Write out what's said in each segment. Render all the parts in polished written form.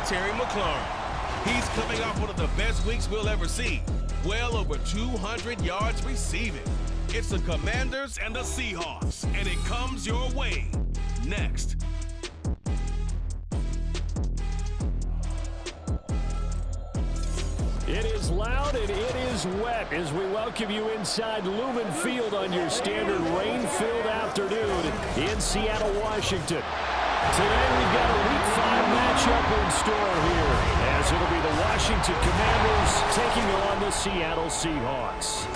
Terry McLaurin. He's coming off one of the best weeks we'll ever see. Well over 200 yards receiving. It's the Commanders and the Seahawks, and it comes your way next. It is loud and it is wet as we welcome you inside Lumen Field on your standard rain-filled afternoon in Seattle, Washington. Today we've got a Week 5 matchup in store here, as it'll be the Washington Commanders taking on the Seattle Seahawks.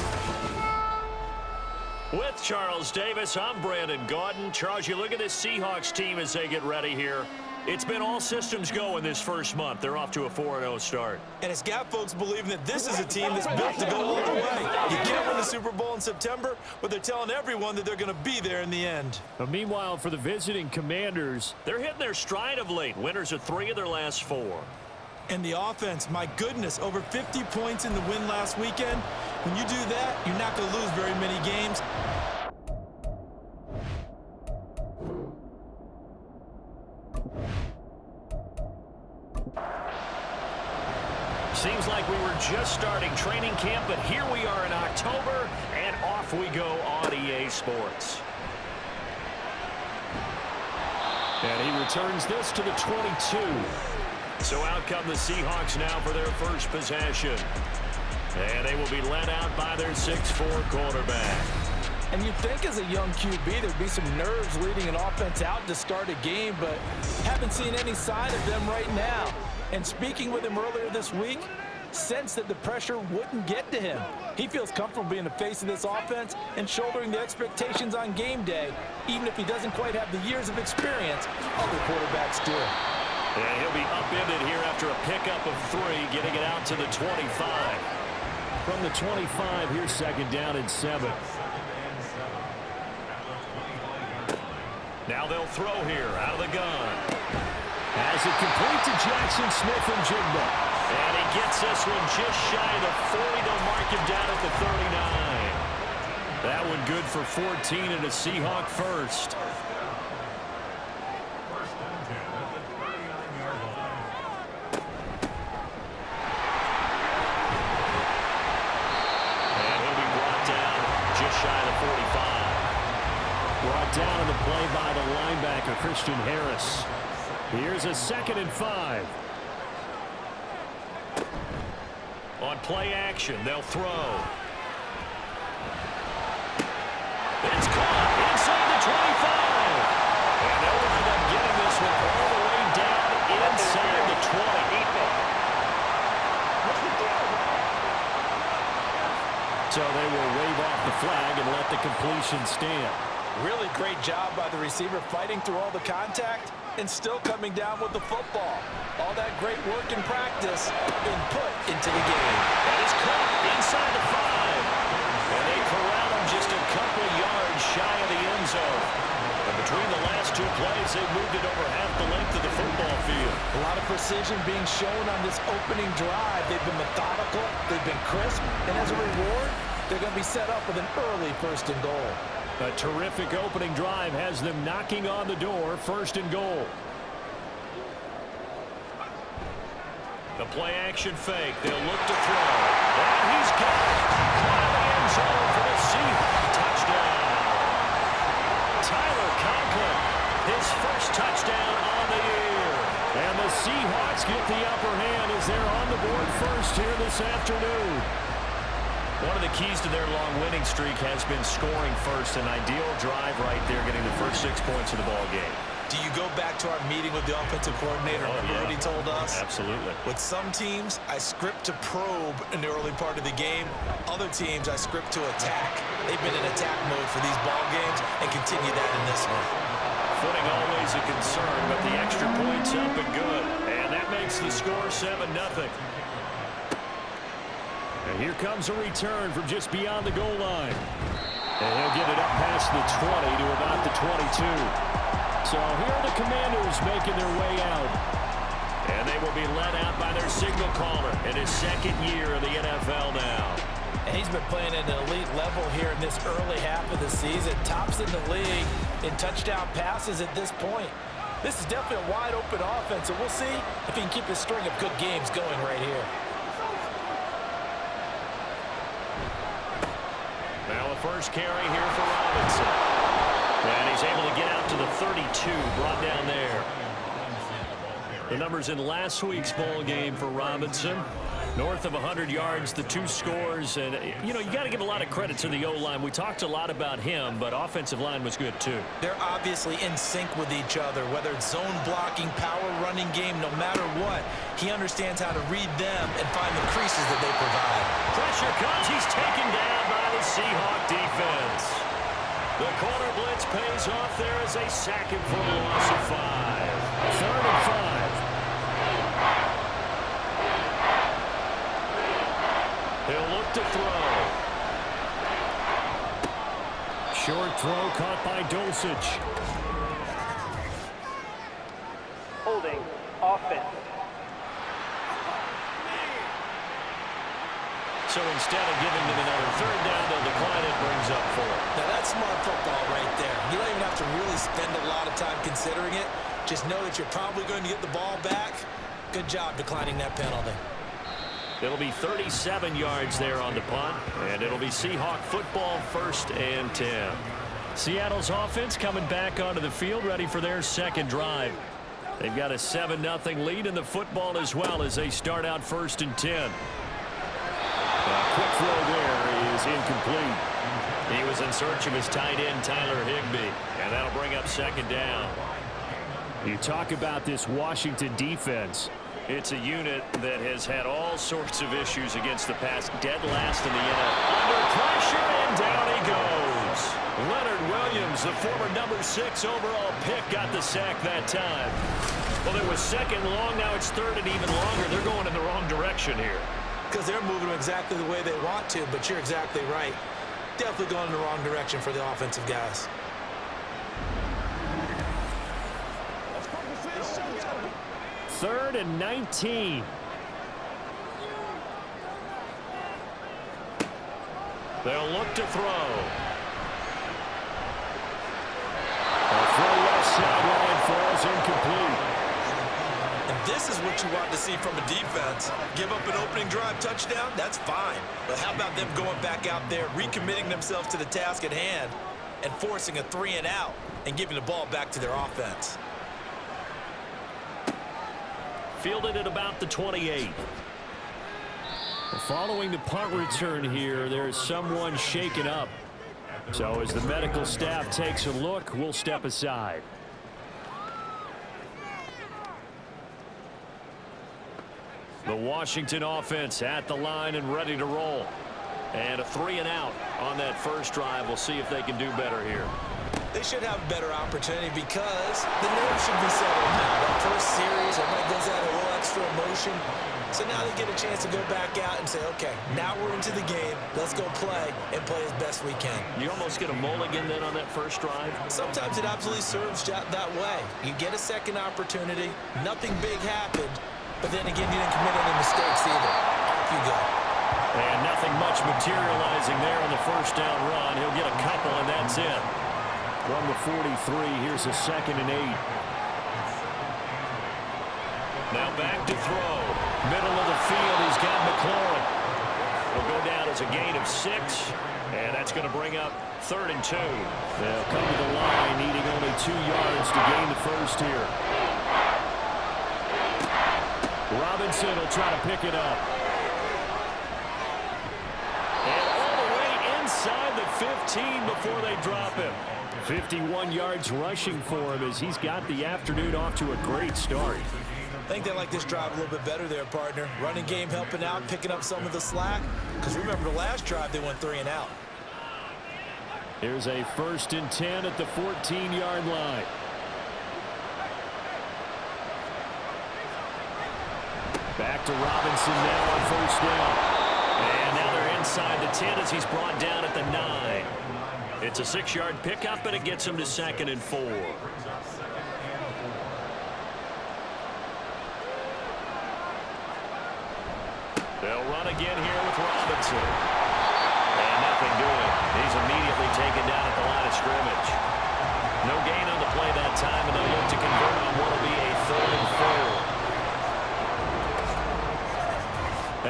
With Charles Davis, I'm Brandon Gaudin. Charles, you look at this Seahawks team as they get ready here. It's been all systems go in this first month. They're off to a 4-0 start. And it's got folks believing that this is a team that's built to go all the way. You can't win the Super Bowl in September, but they're telling everyone that they're going to be there in the end. But meanwhile, for the visiting Commanders, they're hitting their stride of late. Winners of 3 of their last 4. And the offense, my goodness, over 50 points in the win last weekend. When you do that, you're not going to lose very many games. Seems like we were just starting training camp, but here we are in October, and off we go on EA Sports. And he returns this to the 22. So out come the Seahawks now for their first possession. And they will be led out by their 6'4" quarterback. And you'd think as a young QB there'd be some nerves leading an offense out to start a game, but haven't seen any sign of them right now. And speaking with him earlier this week, sensed that the pressure wouldn't get to him. He feels comfortable being the face of this offense and shouldering the expectations on game day, even if he doesn't quite have the years of experience other quarterbacks do. And he'll be upended here after a pickup of 3, getting it out to the 25. From the 25, here's second down and 7. Now they'll throw here out of the gun. As it complete to Jackson Smith and Jigba. And he gets this one just shy of the 40. They'll mark him down at the 39. That one good for 14 and a Seahawk first. And he'll be brought down just shy of the 45. Brought down on the play by the linebacker, Christian Harris. Here's a 2nd and 5. On play action, they'll throw. It's caught inside the 25. And they'll wind up getting this one all the way down inside the 20. So they will wave off the flag and let the completion stand. Really great job by the receiver fighting through all the contact and still coming down with the football. All that great work in practice been put into the game. That is caught inside the 5. And they corral him just a couple yards shy of the end zone. And between the last 2 plays, they've moved it over half the length of the football field. A lot of precision being shown on this opening drive. They've been methodical, they've been crisp, and as a reward, they're going to be set up with an early 1st and goal. A terrific opening drive has them knocking on the door, 1st and goal. The play action fake. They'll look to throw. And he's got it. Caught in the end zone for the Seahawks touchdown. Tyler Conklin, his first touchdown on the year. And the Seahawks get the upper hand as they're on the board first here this afternoon. One of the keys to their long winning streak has been scoring first. An ideal drive right there, getting the first 6 points of the ball game. Do you go back to our meeting with the offensive coordinator? Remember what he told us? Absolutely. With some teams, I script to probe in the early part of the game. Other teams, I script to attack. They've been in attack mode for these ball games and continue that in this one. Footing always a concern, but the extra point's up and good. And that makes the score 7-0. And here comes a return from just beyond the goal line. And he'll get it up past the 20 to about the 22. So here are the Commanders making their way out. And they will be led out by their signal caller in his 2nd year of the NFL now. And he's been playing at an elite level here in this early half of the season. Tops in the league in touchdown passes at this point. This is definitely a wide-open offense, and we'll see if he can keep his string of good games going right here. Now the first carry here for Robinson. And he's able to get out to the 32, brought down there. The numbers in last week's ball game for Robinson. North of 100 yards, the 2 scores. And, you know, you got to give a lot of credit to the O-line. We talked a lot about him, but offensive line was good, too. They're obviously in sync with each other, whether it's zone blocking, power running game, no matter what. He understands how to read them and find the creases that they provide. Pressure comes. He's taken down by the Seahawk defense. The corner blitz pays off. There is a sack and for a loss of 5. 3rd and 5. He'll look to throw. Short throw caught by Dulcich. Holding offense. So instead of giving them another 3rd down, they'll decline it, brings up 4. Now that's smart football right there. You don't even have to really spend a lot of time considering it. Just know that you're probably going to get the ball back. Good job declining that penalty. It'll be 37 yards there on the punt, and it'll be Seahawk football, 1st and 10. Seattle's offense coming back onto the field, ready for their 2nd drive. They've got a 7-0 lead in the football as well as they start out 1st and 10. Quick throw there is incomplete. He was in search of his tight end, Tyler Higbee, and that'll bring up 2nd down. You talk about this Washington defense. It's a unit that has had all sorts of issues against the pass. Dead last in the NFL. Under pressure, and down he goes. Leonard Williams, the former number 6 overall pick, got the sack that time. Well, it was 2nd long. Now it's 3rd and even longer. They're going in the wrong direction here. Because they're moving them exactly the way they want to, but you're exactly right. Definitely going in the wrong direction for the offensive guys. Third and 19. They'll look to throw. A throw left sideline falls incomplete. And this is what you want to see from a defense. Give up an opening drive touchdown, that's fine. But how about them going back out there, recommitting themselves to the task at hand, and forcing a 3 and out, and giving the ball back to their offense. Fielded at about the 28. Following the punt return here, there's someone shaken up. So as the medical staff takes a look, we'll step aside. The Washington offense at the line and ready to roll. And a 3 and out on that first drive. We'll see if they can do better here. They should have a better opportunity because the nerves should be settled now. That first series, everybody goes out a little extra emotion. So now they get a chance to go back out and say, okay, now we're into the game. Let's go play and play as best we can. You almost get a mulligan then on that first drive? Sometimes it absolutely serves that way. You get a second opportunity. Nothing big happened. But then again, you didn't commit any mistakes either. Off you go. And nothing much materializing there on the first down run. He'll get a couple, and that's it. From the 43, here's a 2nd and 8. Now back to throw. Middle of the field, he's got McLaurin. It'll go down as a gain of 6, and that's going to bring up 3rd and 2. They'll come to the line, needing only 2 yards to gain the first here. Robinson will try to pick it up. And all the way inside the 15 before they drop him. 51 yards rushing for him as he's got the afternoon off to a great start. I think they like this drive a little bit better there, partner. Running game helping out, picking up some of the slack. Because remember the last drive, they went 3 and out. Here's a 1st and 10 at the 14-yard line. Back to Robinson now on first down. And now they're inside the 10 as he's brought down at the 9. It's a 6-yard pickup, but it gets him to 2nd and 4. They'll run again here with Robinson. And nothing doing. He's immediately taken down at the line of scrimmage. No gain on the play that time, and they'll look to convert on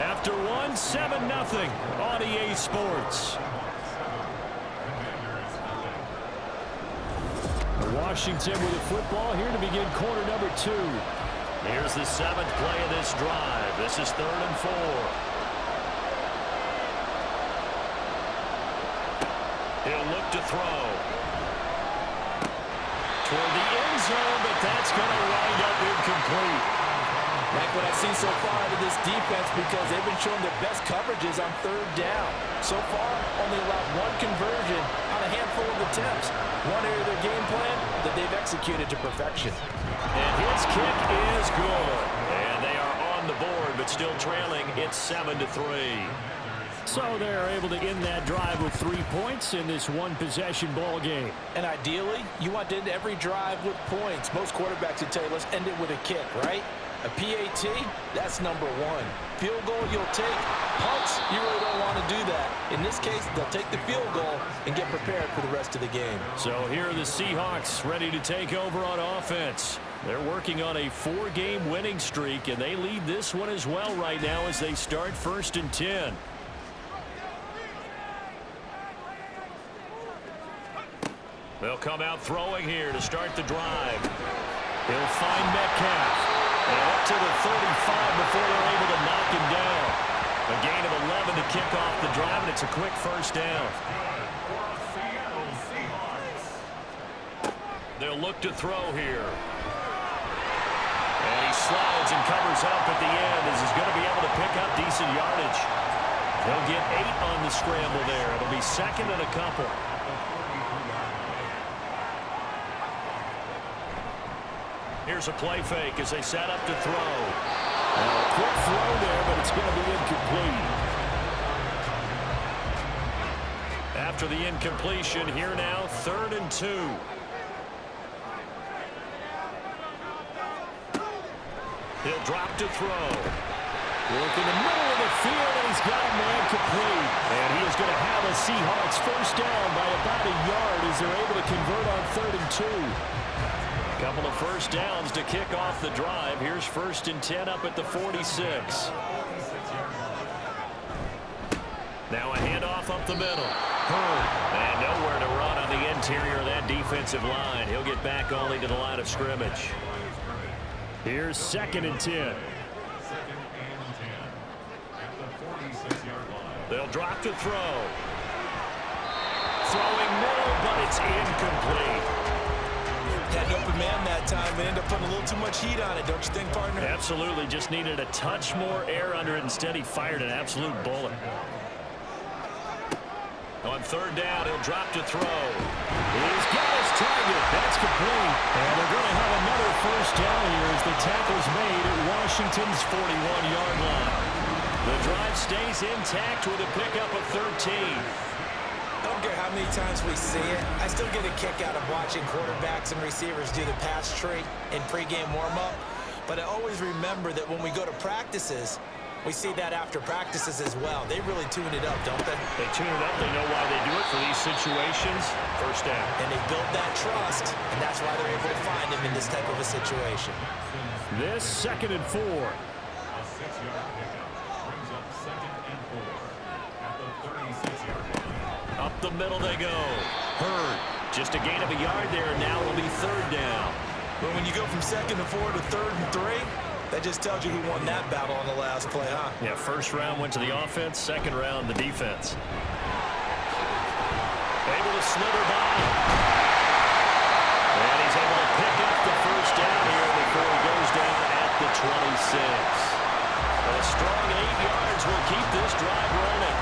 After one, 7-0 on EA Sports. Washington with the football here to begin quarter number 2. Here's the 7th play of this drive. This is 3rd and 4. He'll look to throw. Toward the end zone, but that's going to wind up incomplete. Like what I've seen so far out of this defense, because they've been showing their best coverages on 3rd down. So far, only allowed one conversion on a handful of attempts. One area of their game plan that they've executed to perfection. And his kick is good. And they are on the board, but still trailing. It's 7-3. So they're able to end that drive with 3 points in this one-possession ball game. And ideally, you want to end every drive with points. Most quarterbacks would tell you, let's end it with a kick, right? A PAT, that's number 1. Field goal, you'll take. Punts, you really don't want to do that. In this case, they'll take the field goal and get prepared for the rest of the game. So here are the Seahawks ready to take over on offense. They're working on a 4-game winning streak, and they lead this one as well right now as they start 1st and 10. They'll come out throwing here to start the drive. He'll find Metcalf. And up to the 35 before they're able to knock him down. A gain of 11 to kick off the drive, and it's a quick 1st down. They'll look to throw here. And he slides and covers up at the end as he's going to be able to pick up decent yardage. He'll get 8 on the scramble there. It'll be 2nd and a couple. Here's a play fake as they set up to throw. A quick throw there, but it's going to be incomplete. After the incompletion, here now, 3rd and 2. He'll drop to throw. Work in the middle of the field, and he's got a man complete. And he is going to have a Seahawks 1st down by about a yard as they're able to convert on 3rd and 2. Couple of 1st downs to kick off the drive. Here's 1st and 10 up at the 46. Now a handoff up the middle. And nowhere to run on the interior of that defensive line. He'll get back only to the line of scrimmage. Here's 2nd and 10. They'll drop to throw. Throwing middle, but it's incomplete. Had an open man that time, but ended up putting a little too much heat on it, don't you think, partner? Absolutely. Just needed a touch more air under it. Instead, he fired an absolute bullet. On 3rd down, he'll drop to throw. He's got his target. That's complete. And they're going to have another 1st down here as the tackle's made at Washington's 41-yard line. The drive stays intact with a pickup of 13. I don't care how many times we see it. I still get a kick out of watching quarterbacks and receivers do the pass tree in pregame warm-up. But I always remember that when we go to practices, we see that after practices as well. They really tune it up, don't they? They tune it up. They know why they do it for these situations. 1st down. And they build that trust, and that's why they're able to find him in this type of a situation. This 2nd and 4. Up the middle they go. Hurd. Just a gain of a yard there. Now will be 3rd down. But when you go from 2nd and 4 to 3rd and 3, that just tells you who won that battle on the last play, huh? Yeah, 1st round went to the offense. 2nd round, the defense. Able to slither by. And he's able to pick up the 1st down here before he goes down at the 26. A strong 8 yards will keep this drive rolling.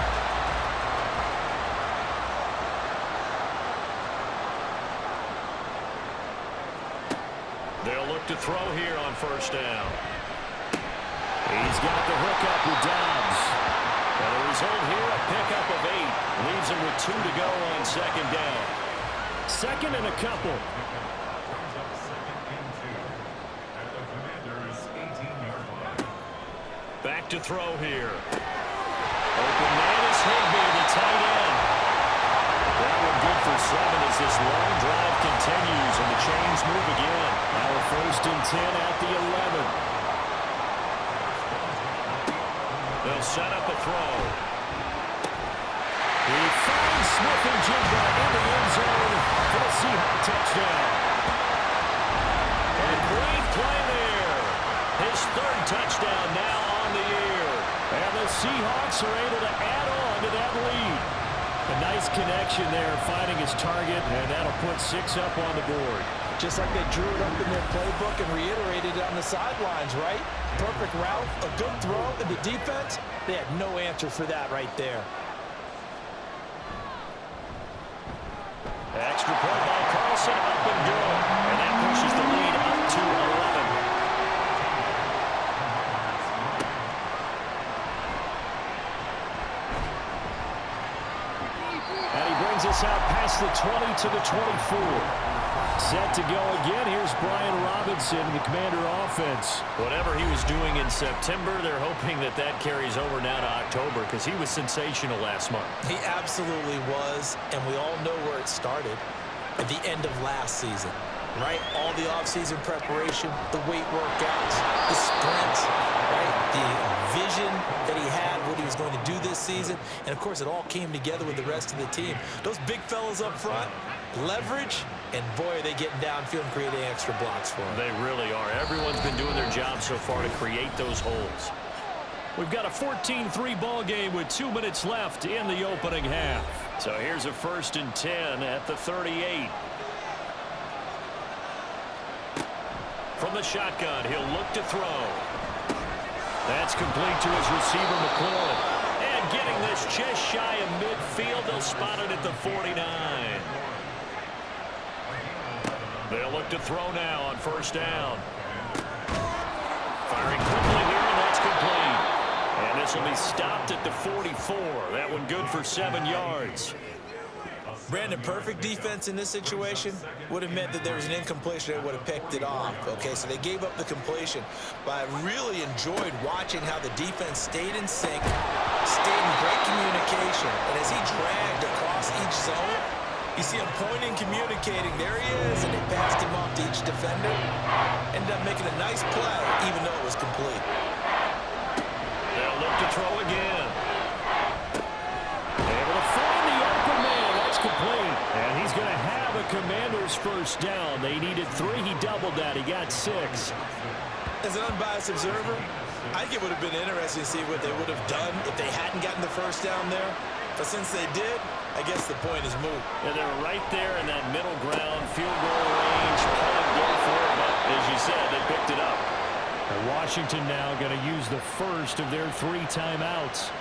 They'll look to throw here on 1st down. He's got the hook up with Dobbs. And the result here, a pickup of 8. Leaves him with 2 to go on 2nd down. 2nd and a couple. Back to throw here. Open man is Higbee, the tight end. That one good for 7 as this long drive continues and the chains move again. Now a 1st and 10 at the 11. They'll set up a throw. He finds Smith and Jigba in the end zone for the Seahawks touchdown. A great play there. His third touchdown now on the year. And the Seahawks are able to add on to that lead. A nice connection there, finding his target, and that'll put 6 up on the board. Just like they drew it up in their playbook and reiterated it on the sidelines, right? Perfect route, a good throw, and the defense, they had no answer for that right there. Extra point by Carlson, up and good. And that pushes the lead up to 11. And he brings us out past the 20 to the 24. Set to go again. Here's Brian Robinson, the Commander offense. Whatever he was doing in September, they're hoping that that carries over now to October because he was sensational last month. He absolutely was, and we all know where it started at the end of last season, right? All the offseason preparation, the weight workouts, the sprints, right? The vision that he had, what he was going to do this season, and of course it all came together with the rest of the team. Those big fellas up front, leverage, and boy, are they getting downfield and creating extra blocks for him. They really are. Everyone's been doing their job so far to create those holes. We've got a 14-3 ball game with 2 minutes left in the opening half. So here's a 1st and 10 at the 38. From the shotgun, he'll look to throw. That's complete to his receiver, McLaurin. And getting this just shy of midfield, they'll spot it at the 49. They'll look to throw now on 1st down. Firing quickly here, and that's complete. And this will be stopped at the 44. That one good for 7 yards. Brandon, perfect defense in this situation would have meant that there was an incompletion that would have picked it off. Okay, so they gave up the completion. But I really enjoyed watching how the defense stayed in sync, stayed in great communication. And as he dragged across each zone, you see him pointing, communicating. There he is, and they passed him off to each defender. Ended up making a nice play, even though it was complete. They'll look to throw again. Able to find the open man. That's complete. And he's going to have a Commander's 1st down. They needed 3. He doubled that. He got 6. As an unbiased observer, I think it would have been interesting to see what they would have done if they hadn't gotten the 1st down there. But since they did, I guess the point is moot. And they're right there in that middle ground, field goal range, go for it. But as you said, they picked it up. And Washington now going to use the first of their 3 timeouts.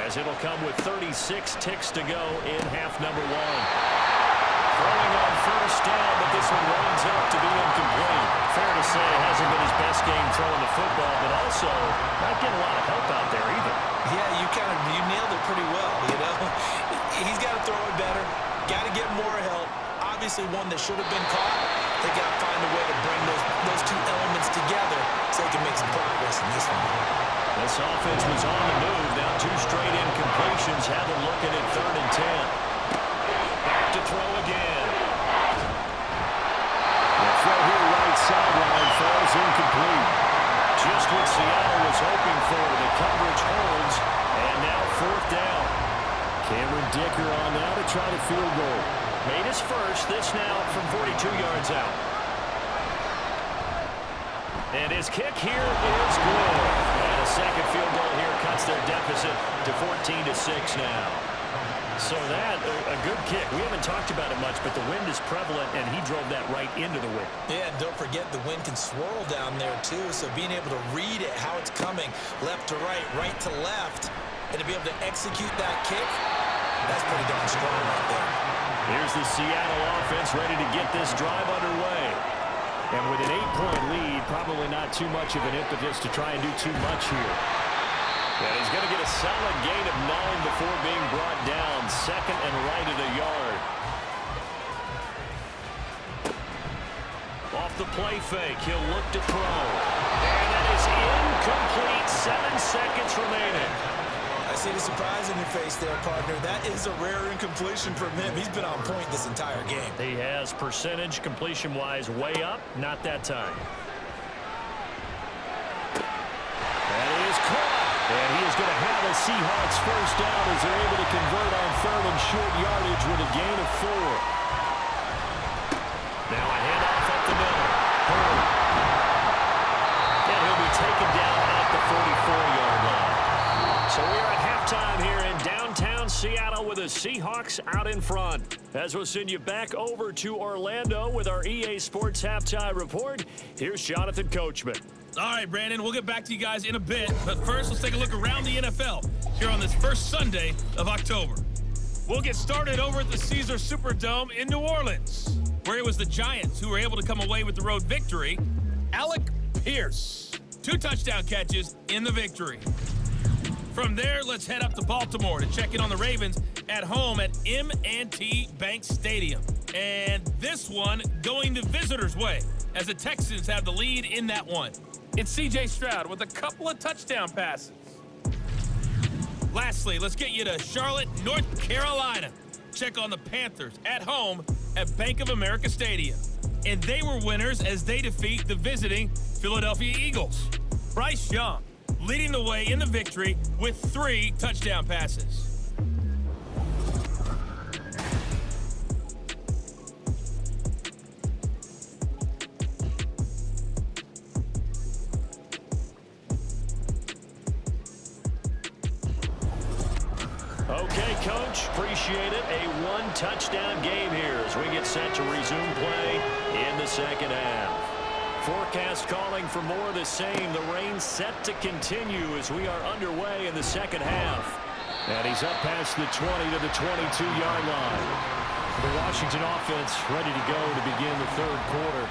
As it'll come with 36 ticks to go in half number 1. Throwing on 1st down, but this one winds up to be incomplete. Fair to say it hasn't been his best game throwing the football, but also not getting a lot of help out there either. Yeah, you nailed it pretty well, you know. He's got to throw it better, got to get more help. Obviously one that should have been caught. They got to find a way to bring those 2 elements together so they can make some progress in this one. This offense was on the move. Now 2 straight incompletions have them looking at 3rd and 10. Back to throw again. The throw here right sideline falls incomplete. Just what Seattle was hoping for. The coverage holds, and now 4th down. Cameron Dicker on now to try the field goal. Made his first. This now from 42 yards out. And his kick here is good. And a second field goal here cuts their deficit to 14-6 now. So that, a good kick. We haven't talked about it much, but the wind is prevalent, and he drove that right into the wind. Yeah, and don't forget the wind can swirl down there, too. So being able to read it, how it's coming, left to right to left, and to be able to execute that kick, that's pretty darn strong right there. Here's the Seattle offense ready to get this drive underway. And with an 8-point lead, probably not too much of an impetus to try and do too much here. And he's going to get a solid gain of 9 before being brought down. 2nd and right at a yard. Off the play fake, he'll look to throw. And that is incomplete. 7 seconds remaining. I see the surprise in your face there, partner. That is a rare incompletion from him. He's been on point this entire game. He has percentage completion-wise way up. Not that time. That is caught. And he is going to have a Seahawks first down as they're able to convert on third and short yardage with a gain of 4. Now a handoff up the middle. And he'll be taken down at the 44-yard line. So we are at halftime here in downtown Seattle with the Seahawks out in front. As we'll send you back over to Orlando with our EA Sports Halftime Report, here's Jonathan Coachman. All right, Brandon, we'll get back to you guys in a bit. But first, let's take a look around the NFL here on this first Sunday of October. We'll get started over at the Caesars Superdome in New Orleans, where it was the Giants who were able to come away with the road victory. Alec Pierce, 2 touchdown catches in the victory. From there, let's head up to Baltimore to check in on the Ravens at home at M&T Bank Stadium. And this one going the visitors' way as the Texans have the lead in that one. It's C.J. Stroud with a couple of touchdown passes. Lastly, let's get you to Charlotte, North Carolina. Check on the Panthers at home at Bank of America Stadium. And they were winners as they defeat the visiting Philadelphia Eagles. Bryce Young leading the way in the victory with 3 touchdown passes. Okay, Coach, appreciate it. A 1-touchdown game here as we get set to resume play in the second half. Forecast calling for more of the same. The rain set to continue as we are underway in the second half. And he's up past the 20 to the 22-yard line. The Washington offense ready to go to begin the third quarter.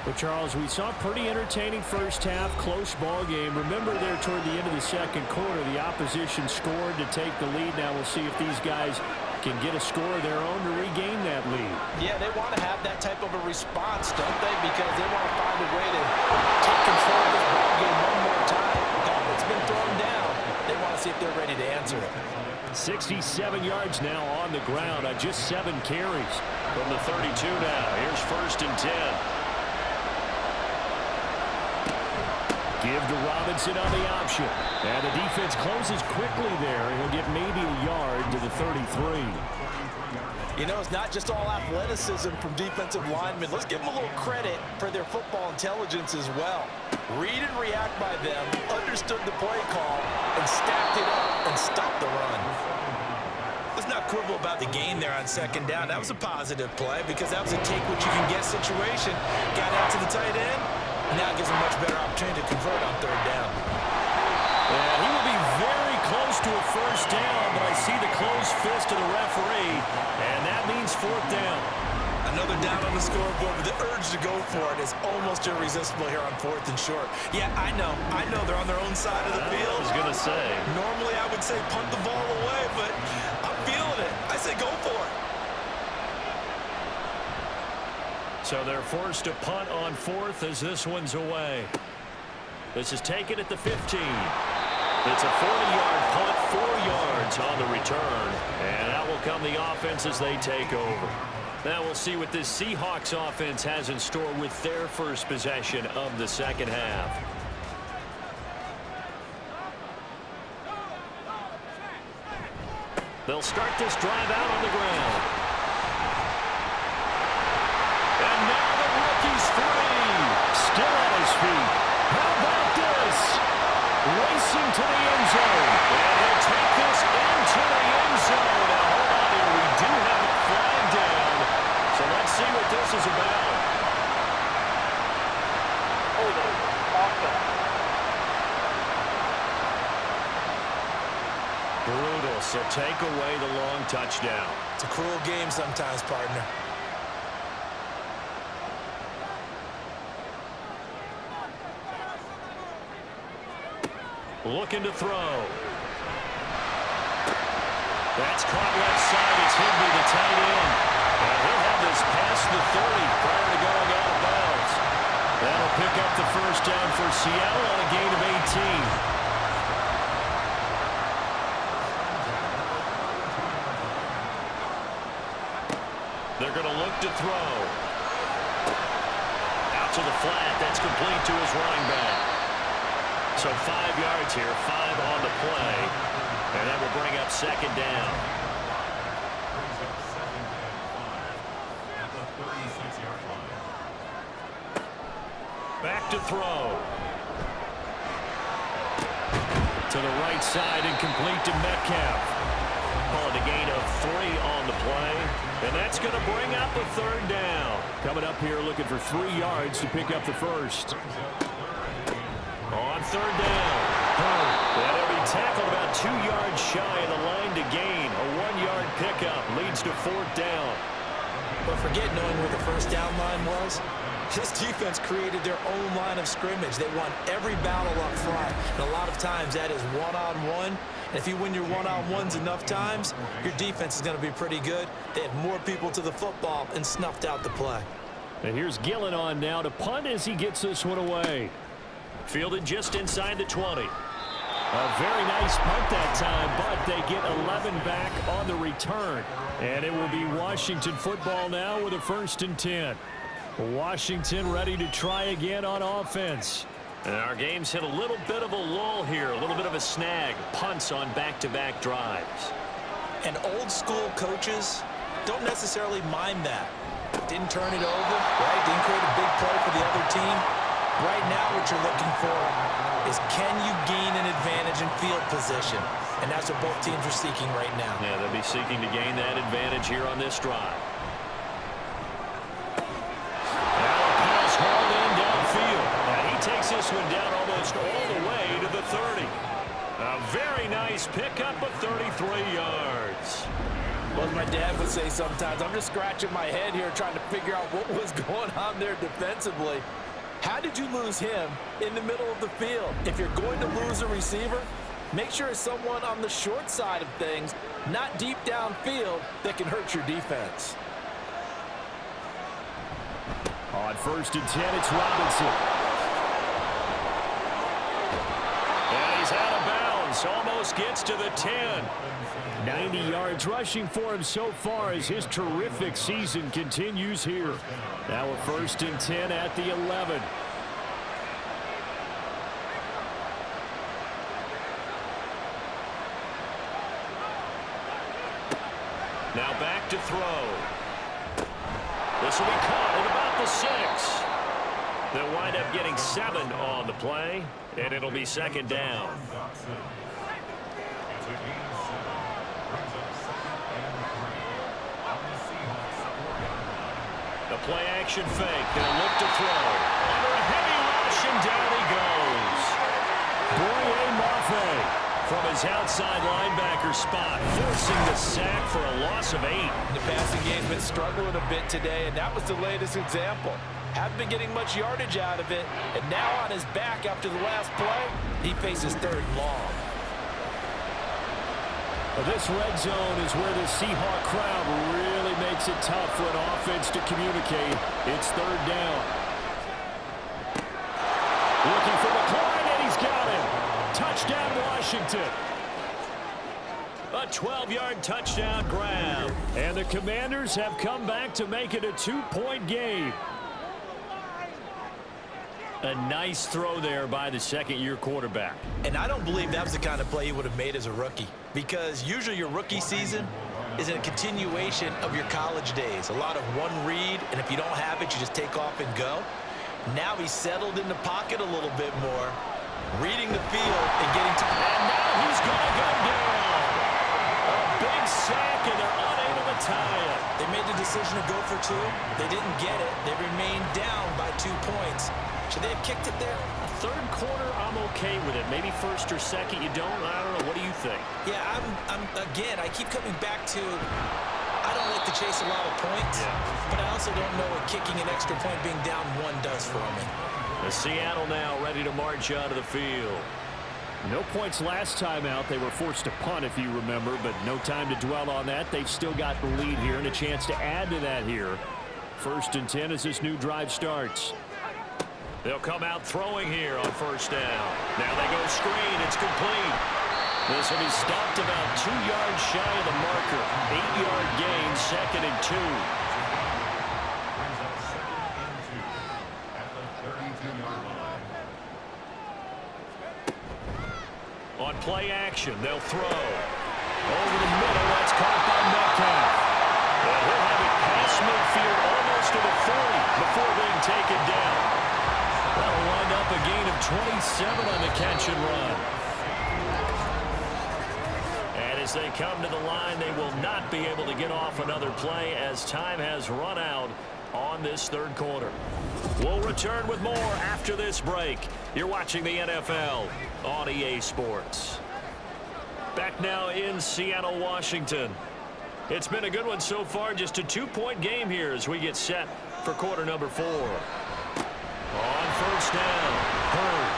But, Charles, we saw a pretty entertaining first half, close ball game. Remember there toward the end of the second quarter, the opposition scored to take the lead. Now we'll see if these guys can get a score of their own to regain that lead. Yeah, they want to have that type of a response, don't they? Because they want to find a way to take control of this ball game one more time. The gauntlet's been thrown down. They want to see if they're ready to answer it. 67 yards now on the ground on just 7 carries. From the 32 now, here's 1st and 10. Give to Robinson on the option. And the defense closes quickly there. He'll get maybe a yard to the 33. You know, it's not just all athleticism from defensive linemen. Let's give them a little credit for their football intelligence as well. Read and react by them, understood the play call, and stacked it up and stopped the run. Let's not quibble about the gain there on 2nd down. That was a positive play because that was a take-what-you-can-get situation. Got out to the tight end. Now gives him a much better opportunity to convert on 3rd down. And he will be very close to a first down, but I see the closed fist of the referee, and that means 4th down. Another down on the scoreboard, but the urge to go for it is almost irresistible here on 4th and short. Yeah, I know they're on their own side of the field. I was going to say. Normally I would say punt the ball away, but I'm feeling it. I say go for it. So they're forced to punt on 4th as this one's away. This is taken at the 15. It's a 40-yard punt, 4 yards on the return. And out will come the offense as they take over. Now we'll see what this Seahawks offense has in store with their first possession of the second half. They'll start this drive out on the ground. And now the rookie's free. Still on his feet. How about this? Racing to the end zone. And he'll take this into the end zone. Now hold on here. We do have a flag down. So let's see what this is about. Holding. Offense. Brutal. So take away the long touchdown. It's a cruel game sometimes, partner. Looking to throw. That's caught left side. It's Higbee, the tight end. And he'll have this past the 30 prior to going out of bounds. That'll pick up the first down for Seattle on a gain of 18. They're going to look to throw. Out to the flat. That's complete to his running back. So 5 yards here, 5 on the play. And that will bring up second down. Back to throw. To the right side and complete to Metcalf. Calling a gain of 3 on the play. And that's going to bring up a third down. Coming up here looking for 3 yards to pick up the first. On third down. That'll be tackled about 2 yards shy of the line to gain. A 1-yard pickup leads to fourth down. But forget knowing where the first down line was. This defense created their own line of scrimmage. They won every battle up front. And a lot of times that is one-on-one. And if you win your one-on-ones enough times, your defense is going to be pretty good. They had more people to the football and snuffed out the play. And here's Gillen on now to punt as he gets this one away. Fielded just inside the 20. A very nice punt that time, but they get 11 back on the return. And it will be Washington football now with a 1st and 10. Washington ready to try again on offense. And our game's hit a little bit of a lull here, a little bit of a snag. Punts on back-to-back drives. And old-school coaches don't necessarily mind that. Didn't turn it over, right? Didn't create a big play for the other team. Right now what you're looking for is can you gain an advantage in field position? And that's what both teams are seeking right now. Yeah, they'll be seeking to gain that advantage here on this drive. Takes this one down almost all the way to the 30. A very nice pickup of 33 yards. Well, as my dad would say sometimes, I'm just scratching my head here trying to figure out what was going on there defensively. How did you lose him in the middle of the field? If you're going to lose a receiver, make sure it's someone on the short side of things, not deep downfield, that can hurt your defense. On 1st and 10, it's Robinson. Out of bounds, almost gets to the 10. 90 yards rushing for him so far as his terrific season continues here. Now a 1st and 10 at the 11. Now back to throw. This will be caught at about the 6. They'll wind up getting 7 on the play, and it'll be second down. The play action fake. They'll look to throw. Under a heavy rush, and down he goes. Boye Mafe from his outside linebacker spot, forcing the sack for a loss of 8. The passing game's been struggling a bit today, and that was the latest example. Haven't been getting much yardage out of it, and now on his back after the last play, he faces 3rd and long. This red zone is where the Seahawk crowd really makes it tough for an offense to communicate. It's 3rd down. Looking for McLaurin, and he's got him. Touchdown, Washington. A 12-yard touchdown grab. And the Commanders have come back to make it a 2-point game. A nice throw there by the second-year quarterback. And I don't believe that was the kind of play he would have made as a rookie, because usually your rookie season is a continuation of your college days. A lot of one read, and if you don't have it, you just take off and go. Now he's settled in the pocket a little bit more, reading the field and getting to... And now he's going to go down. A big sack, and they're unable to tie it. They made the decision to go for 2. They didn't get it. They remained down by 2 points. Should they have kicked it there? Third quarter, I'm okay with it. Maybe first or second, you don't. I don't know. What do you think? Yeah, again, I keep coming back to, I don't like to chase a lot of points, but I also don't know what kicking an extra point being down 1 does for me. The Seattle now ready to march out of the field. No points last time out. They were forced to punt, if you remember, but no time to dwell on that. They've still got the lead here and a chance to add to that here. 1st and 10 as this new drive starts. They'll come out throwing here on 1st down. Now they go screen. It's complete. This will be stopped about 2 yards shy of the marker. 8-yard gain, 2nd and 2. On play action, they'll throw. Over the middle, that's caught by Metcalf. And he'll have it past midfield almost to the 40 before being taken down. That'll wind up a gain of 27 on the catch and run. And as they come to the line, they will not be able to get off another play as time has run out on this third quarter. We'll return with more after this break. You're watching the NFL on EA Sports. Back now in Seattle, Washington. It's been a good one so far. Just a 2-point game here as we get set for quarter number 4. On first down, Hurd.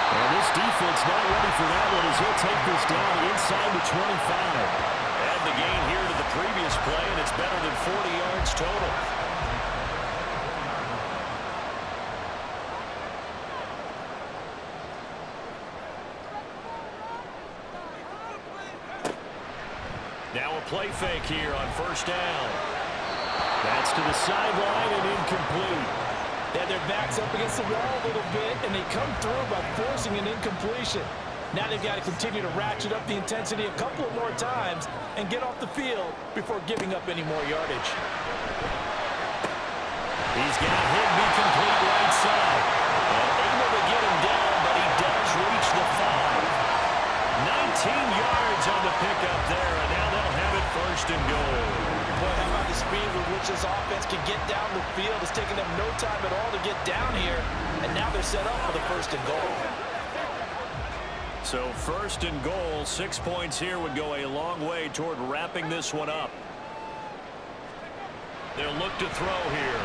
And this defense not ready for that one as he'll take this down inside the 25. Add the gain here to the previous play, and it's better than 40 yards total. Now a play fake here on first down. That's to the sideline and incomplete. They have their backs up against the wall a little bit, and they come through by forcing an incompletion. Now they've got to continue to ratchet up the intensity a couple of more times and get off the field before giving up any more yardage. He's got Higbee complete right side. And able to get him down, but he does reach the 5. 19 yards on the pickup there, and now they'll have it first and goal. Boy, how about the speed with which this offense can get down the field? It's taken them no time at all to get down here, and now they're set up for the first and goal. So first and goal, 6 points here would go a long way toward wrapping this one up. They'll look to throw here.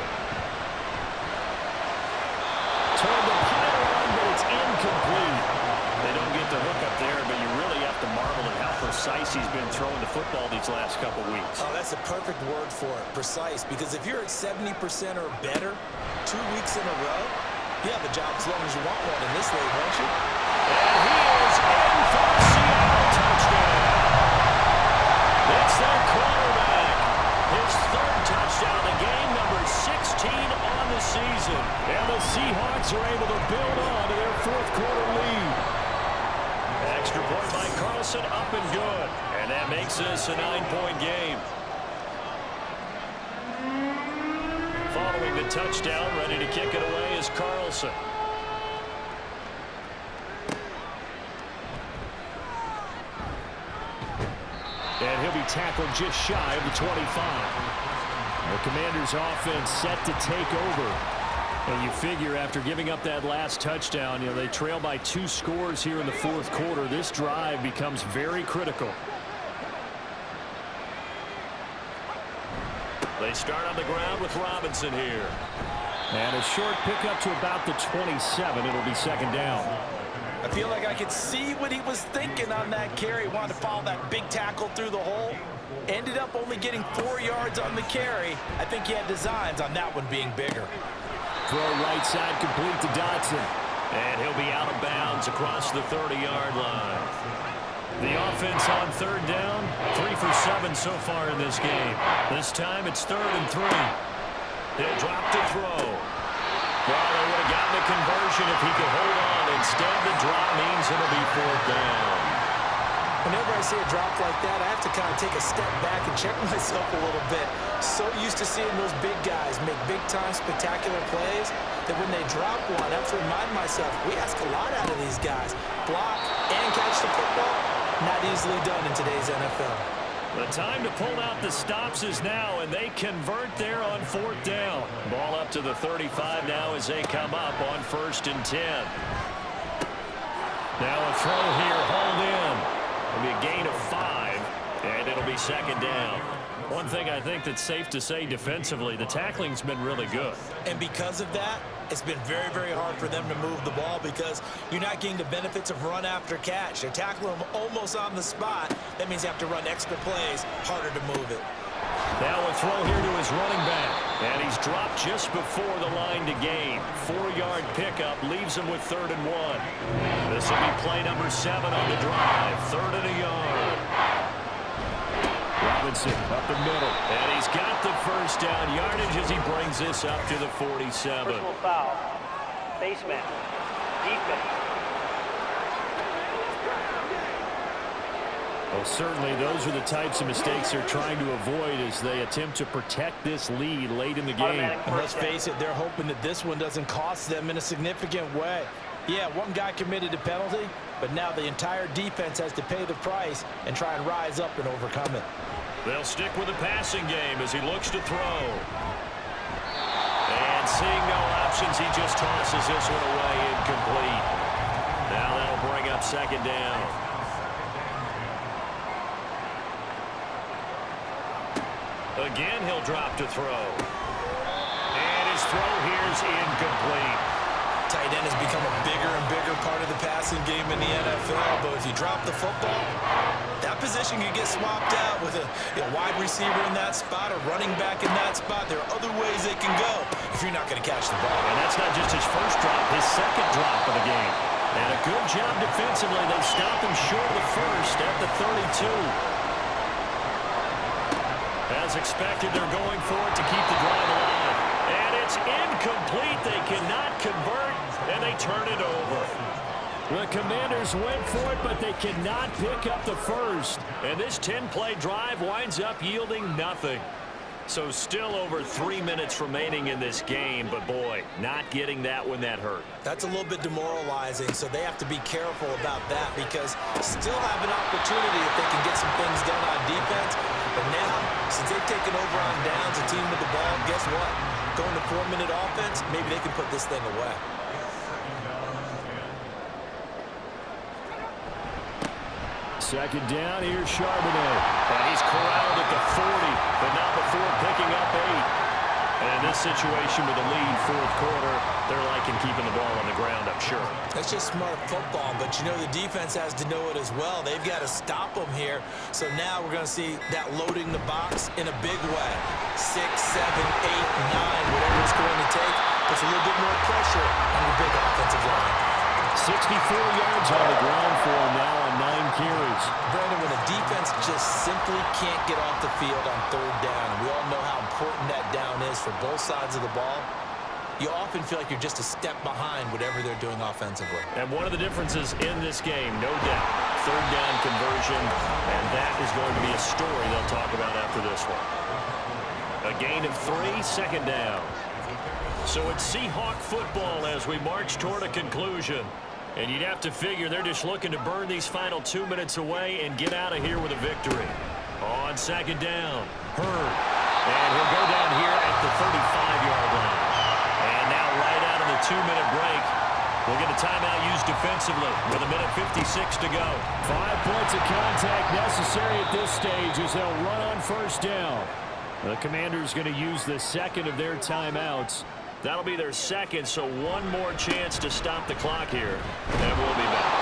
Toward the pylon, but it's incomplete. They don't get the hook up there, but you really have to marvel at how precise he's been throwing the football these last couple weeks. Oh, that's a perfect word for it, precise, because if you're at 70% or better 2 weeks in a row, you have a job as long as you want one in this league, won't you? And he is in for a Seattle touchdown. It's their quarterback. His third touchdown of the game, number 16 on the season. And the Seahawks are able to build on to their fourth quarter lead. Extra point by Carlson, up and good. And that makes this a 9-point game. Following the touchdown, ready to kick it away is Carlson. And he'll be tackled just shy of the 25. The Commanders' offense set to take over. And you figure after giving up that last touchdown, you know, they trail by 2 scores here in the fourth quarter. This drive becomes very critical. They start on the ground with Robinson here. And a short pickup to about the 27. It'll be second down. I feel like I could see what he was thinking on that carry. Wanted to follow that big tackle through the hole. Ended up only getting 4 yards on the carry. I think he had designs on that one being bigger. Throw right side complete to Dotson. And he'll be out of bounds across the 30-yard line. The offense on third down, 3 for 7 so far in this game. This time it's 3rd and 3. They'll drop to throw. Well, they would have gotten a conversion if he could hold on. Instead, the drop means it'll be 4th down. Whenever I see a drop like that, I have to kind of take a step back and check myself a little bit. So used to seeing those big guys make big-time spectacular plays that when they drop one, I have to remind myself, we ask a lot out of these guys. Block and catch the football, not easily done in today's NFL. The time to pull out the stops is now, and they convert there on 4th down. Ball up to the 35 now as they come up on 1st and 10. Now a throw here, hauled in. It'll be a gain of 5, and it'll be second down. One thing I think that's safe to say defensively, the tackling's been really good. And because of that, it's been very, very hard for them to move the ball because you're not getting the benefits of run after catch. They're tackling them almost on the spot. That means you have to run extra plays, harder to move it. Now a throw here to his running back. And he's dropped just before the line to gain. 4-yard pickup leaves him with 3rd and 1. This will be play number 7 on the drive. 3rd and a yard. Robinson up the middle. And he's got the first down yardage as he brings this up to the 47. Personal foul. Face mask. Defense. Well, certainly those are the types of mistakes they're trying to avoid as they attempt to protect this lead late in the game. And let's face it, they're hoping that this one doesn't cost them in a significant way. Yeah, one guy committed a penalty, but now the entire defense has to pay the price and try and rise up and overcome it. They'll stick with the passing game as he looks to throw. And seeing no options, he just tosses this one away incomplete. Now that'll bring up second down. Again, he'll drop to throw. And his throw here is incomplete. Tight end has become a bigger and bigger part of the passing game in the NFL, but if you drop the football, that position can get swapped out with a wide receiver in that spot, a running back in that spot. There are other ways they can go if you're not going to catch the ball. And that's not just his first drop, his second drop of the game. And a good job defensively. They stop him short of the first at the 32. As expected, they're going for it to keep the drive alive. And it's incomplete. They cannot convert, and they turn it over. The Commanders went for it, but they cannot pick up the first. And this 10-play drive winds up yielding nothing. So still over 3 minutes remaining in this game, but boy, not getting that when that hurt. That's a little bit demoralizing, so they have to be careful about that because still have an opportunity if they can get some things done on defense. But now, since they've taken over on downs, a team with the ball, guess what? Going to 4-minute offense, maybe they can put this thing away. Second down, here's Charbonnet. And he's corralled at the 40, but not before picking up 8. And in this situation with a lead fourth quarter, they're liking keeping the ball on the ground, I'm sure. That's just smart football, but you know the defense has to know it as well. They've got to stop them here. So now we're going to see that loading the box in a big way. 6, 7, 8, 9, whatever it's going to take, puts a little bit more pressure on the big offensive line. 64 yards on the ground for him now on 9 carries. Brandon, when a defense just simply can't get off the field on third down, and we all know how important that down is for both sides of the ball, you often feel like you're just a step behind whatever they're doing offensively. And one of the differences in this game, no doubt, third down conversion, and that is going to be a story they'll talk about after this one. A gain of 3, second down. So it's Seahawk football as we march toward a conclusion. And you'd have to figure they're just looking to burn these final 2 minutes away and get out of here with a victory. On second down, Hurd. And he'll go down here at the 35-yard line. And now right out of the 2-minute break, we'll get a timeout used defensively with 1:56 to go. 5 points of contact necessary at this stage as they'll run on first down. The Commanders going to use the second of their timeouts. That'll be their second, so one more chance to stop the clock here, and we'll be back.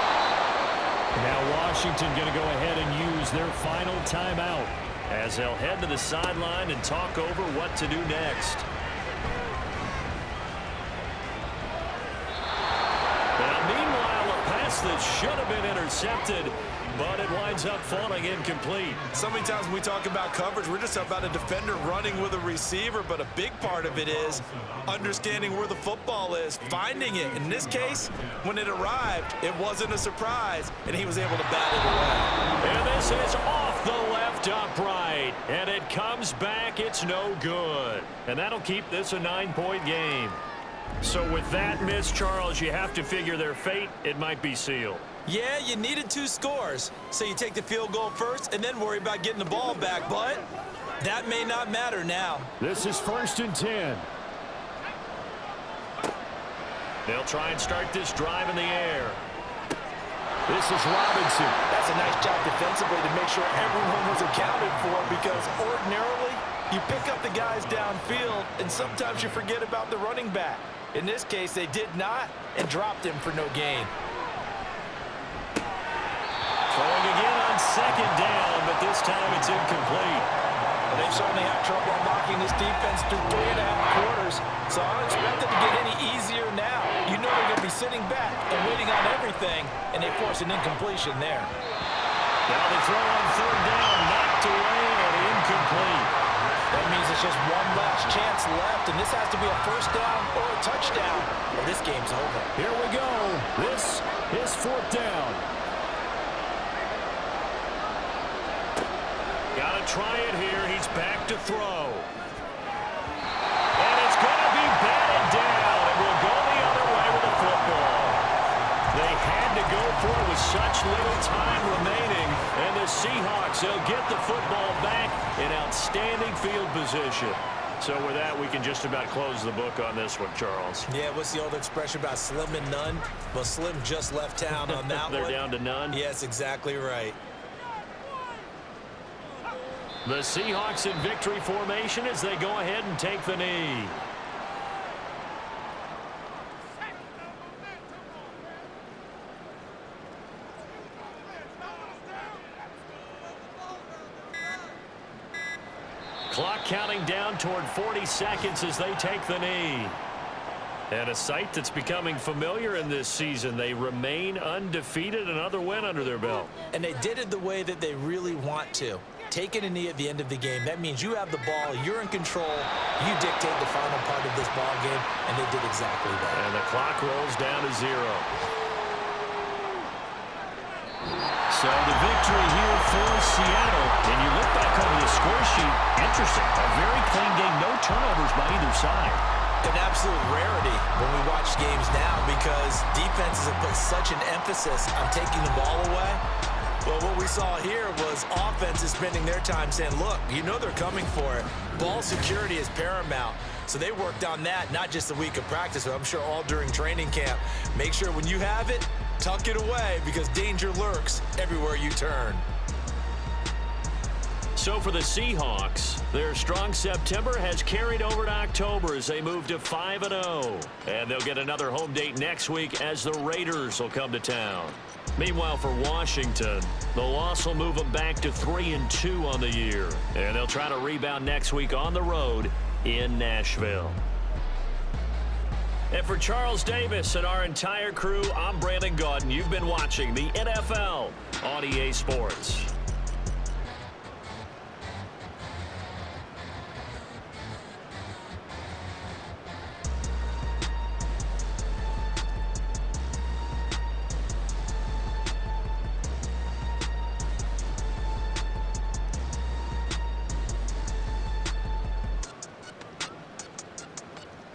Now Washington going to go ahead and use their final timeout as they'll head to the sideline and talk over what to do next. Now, meanwhile, a pass that should have been intercepted, but it winds up falling incomplete. So many times when we talk about coverage, we're just about a defender running with a receiver, but a big part of it is understanding where the football is, finding it. In this case, when it arrived, it wasn't a surprise, and he was able to bat it away. And this is off the left upright, and it comes back. It's no good. And that'll keep this a 9-point game. So with that miss, Charles, you have to figure their fate, it might be sealed. Yeah, you needed 2 scores, so you take the field goal first and then worry about getting the ball back, but that may not matter now. This is 1st and 10. They'll try and start this drive in the air. This is Robinson. That's a nice job defensively to make sure everyone was accounted for, because ordinarily you pick up the guys downfield and sometimes you forget about the running back. In this case, they did not and dropped him for no gain. Throwing again on second down, but this time it's incomplete. Well, they've certainly had trouble unlocking this defense through 3.5 quarters, so I don't expect it to get any easier now. You know they're going to be sitting back and waiting on everything, and they force an incompletion there. Now they throw on third down, knocked away and incomplete. That means it's just one last chance left, and this has to be a first down or a touchdown, or this game's over. Here we go. This is 4th down. try it here. He's back to throw. And it's going to be batted down, and we'll go the other way with the football. They had to go for it with such little time remaining, and the Seahawks, they'll get the football back in outstanding field position. So with that, we can just about close the book on this one, Charles. Yeah, what's the old expression about slim and none? Well, Slim just left town on that They're one. down to none? Yes, exactly right. The Seahawks in victory formation as they go ahead and take the knee. Clock counting down toward 40 seconds as they take the knee. And a sight that's becoming familiar in this season. They remain undefeated, another win under their belt. And they did it the way that they really want to. Taking a knee at the end of the game, that means you have the ball, you're in control, you dictate the final part of this ball game, and they did exactly that. And the clock rolls down to 0. So the victory here for Seattle. And you look back over the score sheet, interesting. A very clean game, no turnovers by either side. An absolute rarity when we watch games now because defenses have put such an emphasis on taking the ball away. Well, what we saw here was offenses spending their time saying, look, you know they're coming for it. Ball security is paramount. So they worked on that, not just a week of practice, but I'm sure all during training camp. Make sure when you have it, tuck it away because danger lurks everywhere you turn. So for the Seahawks, their strong September has carried over to October as they move to 5-0. And they'll get another home date next week as the Raiders will come to town. Meanwhile, for Washington, the loss will move them back to 3-2 on the year. And they'll try to rebound next week on the road in Nashville. And for Charles Davis and our entire crew, I'm Brandon Gaudin. You've been watching the NFL on EA Sports.